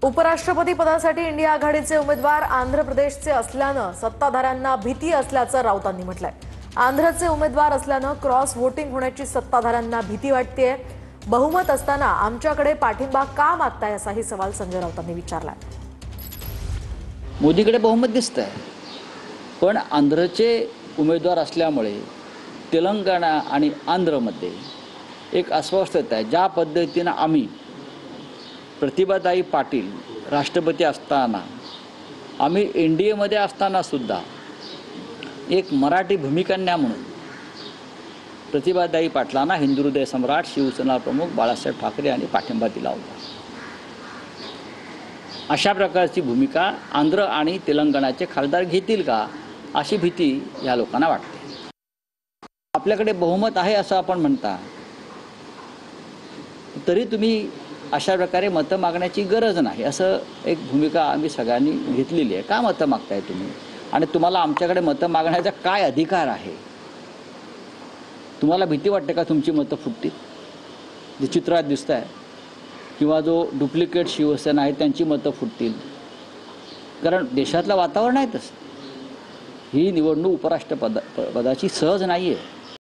उपराष्ट्रपती पदासाठी इंडिया आघाडीचे उमेदवार आंध्र प्रदेशचे असल्यानं सत्ताधाऱ्यांना भीती असल्याचं राऊतांनी म्हटलंय। आंध्रचे उमेदवार असल्यानं क्रॉस वोटिंग होण्याची सत्ताधाऱ्यांना भीती वाटतेय। बहुमत असताना आमच्याकडे पाठिंबा का मागताय असाही सवाल संजय राऊतांनी विचारलाय। मोदीकडे बहुमत दिसतंय, पण आंध्रचे उमेदवार असल्यामुळे तेलंगणा आणि आंध्रमध्ये एक अस्वस्थता आहे। ज्या पद्धतीने आम्ही प्रतिभाताई पाटील राष्ट्रपती असताना, आम्ही एनडीएमध्ये असताना सुद्धा एक मराठी भूमिकन्या म्हणून प्रतिभाताई पाटलांना हिंदू हृदय सम्राट शिवसेना प्रमुख बाळासाहेब ठाकरे यांनी पाठिंबा दिला होता। अशा प्रकारची भूमिका आंध्र आणि तेलंगणाचे खासदार घेतील का अशी भीती या लोकांना वाटते। आपल्याकडे बहुमत आहे असं आपण म्हणता, तरी तुम्ही अशा प्रकारे मतं मागण्याची गरज नाही असं एक भूमिका आम्ही सगळ्यांनी घेतलेली आहे। का मतं मागताय तुम्ही, आणि तुम्हाला आमच्याकडे मतं मागण्याचा काय अधिकार आहे? तुम्हाला भीती वाटते का तुमची मतं फुटतील, जे चित्रात दिसत आहे, किंवा जो डुप्लिकेट शिवसेना आहे त्यांची मतं फुटतील? कारण देशातलं वातावरण आहे तसं। ही निवडणूक उपराष्ट्रपदाची सहज नाही आहे।